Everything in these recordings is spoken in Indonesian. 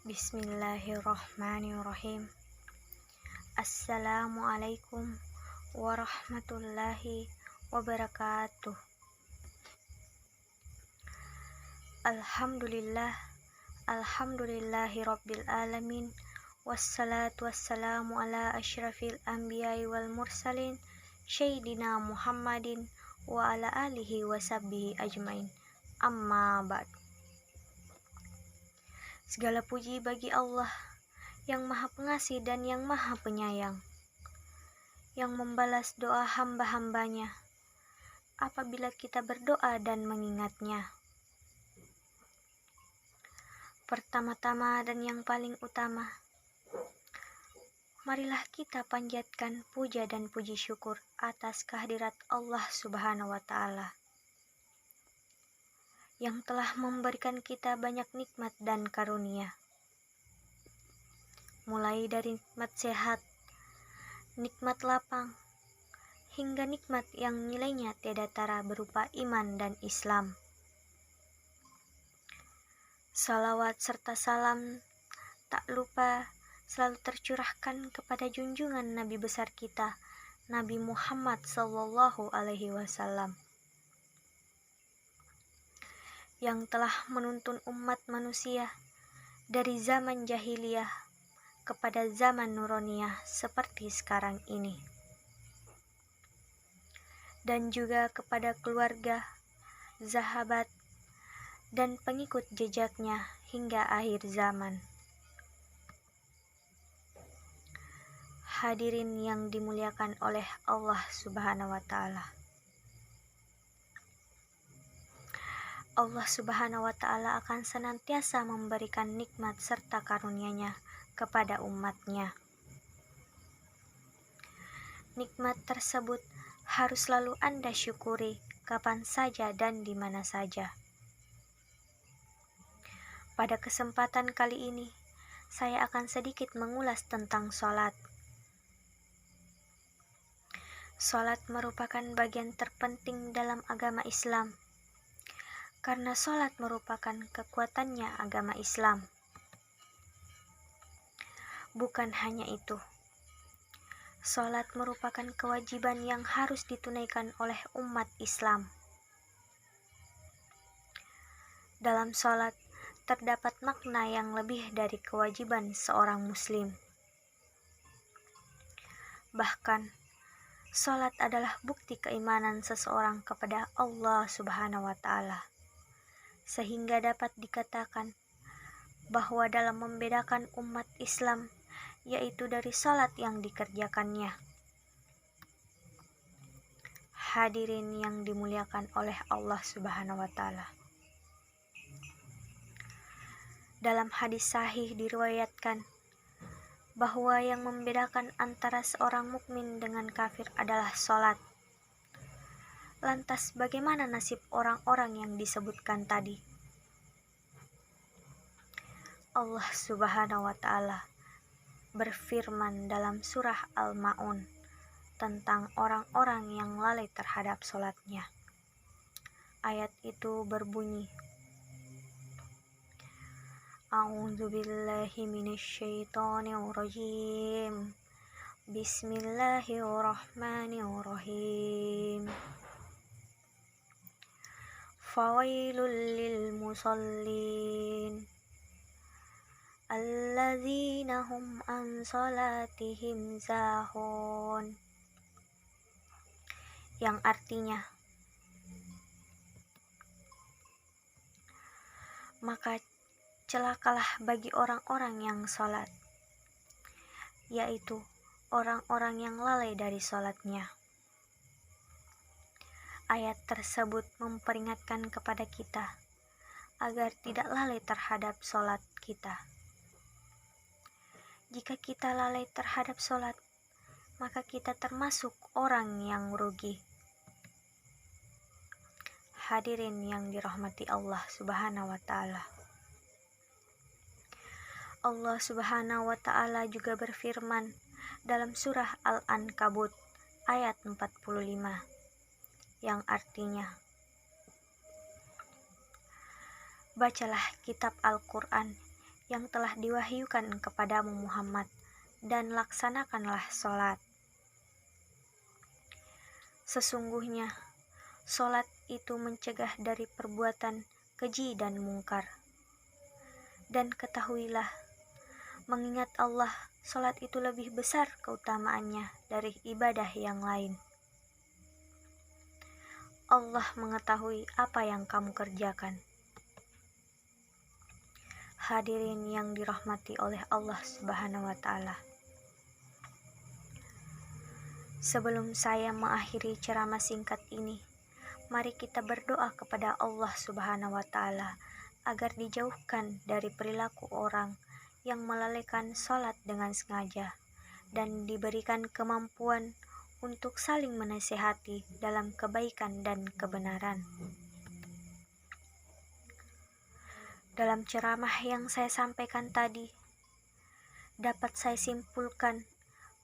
Bismillahirrahmanirrahim. Assalamualaikum warahmatullahi wabarakatuh. Alhamdulillahi rabbil alamin. Wassalatu wassalamu ala asyrafil anbiya'i wal mursalin Sayyidina Muhammadin wa ala alihi wa sahbihi ajmain. Amma ba'd. Segala puji bagi Allah yang Maha Pengasih dan yang Maha Penyayang, yang membalas doa hamba-hambanya apabila kita berdoa dan mengingatnya. Pertama-tama dan yang paling utama, marilah kita panjatkan puja dan puji syukur atas kehadirat Allah Subhanahu wa Ta'ala yang telah memberikan kita banyak nikmat dan karunia, mulai dari nikmat sehat, nikmat lapang, hingga nikmat yang nilainya tiada tara berupa iman dan Islam. Salawat serta salam tak lupa selalu tercurahkan kepada junjungan Nabi besar kita, Nabi Muhammad sallallahu alaihi wasallam, yang telah menuntun umat manusia dari zaman jahiliyah kepada zaman nuroniyah seperti sekarang ini, dan juga kepada keluarga, sahabat, dan pengikut jejaknya hingga akhir zaman. Hadirin yang dimuliakan oleh Allah Subhanahu wa Ta'ala. Allah Subhanahu wa Ta'ala akan senantiasa memberikan nikmat serta karunia-Nya kepada umatnya. Nikmat tersebut harus selalu Anda syukuri kapan saja dan di mana saja. Pada kesempatan kali ini, saya akan sedikit mengulas tentang sholat. Sholat merupakan bagian terpenting dalam agama Islam, karena sholat merupakan kekuatannya agama Islam. Bukan hanya itu, sholat merupakan kewajiban yang harus ditunaikan oleh umat Islam. Dalam sholat terdapat makna yang lebih dari kewajiban seorang muslim. Bahkan, sholat adalah bukti keimanan seseorang kepada Allah Subhanahu wa Ta'ala, sehingga dapat dikatakan bahwa dalam membedakan umat Islam yaitu dari sholat yang dikerjakannya. Hadirin yang dimuliakan oleh Allah Subhanahu wa Ta'ala. Dalam hadis sahih diriwayatkan bahwa yang membedakan antara seorang mukmin dengan kafir adalah sholat. Lantas bagaimana nasib orang-orang yang disebutkan tadi? Allah Subhanahu wa Ta'ala berfirman dalam surah Al-Ma'un tentang orang-orang yang lalai terhadap sholatnya. Ayat itu berbunyi, A'udzubillahi minasyaitonirrajim. Bismillahirrahmanirrahim. Fawailul lil musallin alladzina hum an salatihim sahun. Yang artinya, maka celakalah bagi orang-orang yang sholat, yaitu orang-orang yang lalai dari sholatnya. Ayat tersebut memperingatkan kepada kita agar tidak lalai terhadap sholat kita. Jika kita lalai terhadap sholat, maka kita termasuk orang yang rugi. Hadirin yang dirahmati Allah Subhanahu wa Ta'ala. Allah Subhanahu wa Ta'ala juga berfirman dalam surah Al-Ankabut ayat 45, yang artinya, bacalah kitab Al-Quran yang telah diwahyukan kepadamu Muhammad, dan laksanakanlah sholat. Sesungguhnya, sholat itu mencegah dari perbuatan keji dan mungkar. Dan ketahuilah, mengingat Allah, sholat itu lebih besar keutamaannya dari ibadah yang lain. Allah mengetahui apa yang kamu kerjakan. Hadirin yang dirahmati oleh Allah Subhanahu wa Ta'ala. Sebelum saya mengakhiri ceramah singkat ini, mari kita berdoa kepada Allah Subhanahu wa Ta'ala agar dijauhkan dari perilaku orang yang melalaikan sholat dengan sengaja dan diberikan kemampuan untuk saling menasihati dalam kebaikan dan kebenaran. Dalam ceramah yang saya sampaikan tadi, dapat saya simpulkan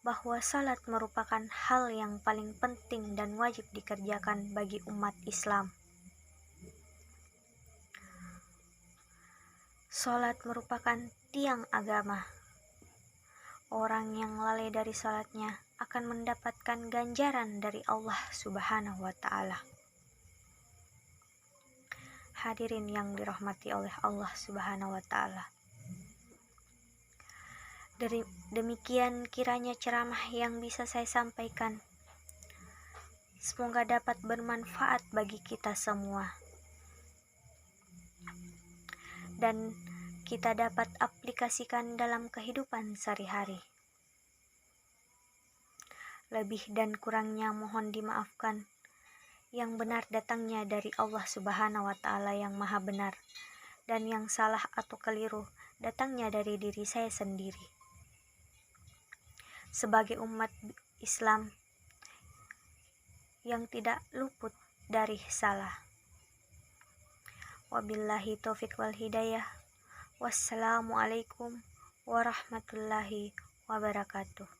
bahwa salat merupakan hal yang paling penting dan wajib dikerjakan bagi umat Islam. Salat merupakan tiang agama. Orang yang lalai dari salatnya akan mendapatkan ganjaran dari Allah Subhanahu wa Ta'ala. Hadirin yang dirahmati oleh Allah Subhanahu wa Ta'ala. Demikian kiranya ceramah yang bisa saya sampaikan. Semoga dapat bermanfaat bagi kita semua. Dan kita dapat aplikasikan dalam kehidupan sehari-hari. Lebih dan kurangnya mohon dimaafkan. Yang benar datangnya dari Allah Subhanahu wa Ta'ala yang maha benar, dan yang salah atau keliru datangnya dari diri saya sendiri. Sebagai umat Islam yang tidak luput dari salah. Wabillahi taufiq wal hidayah. Wassalamualaikum warahmatullahi wabarakatuh.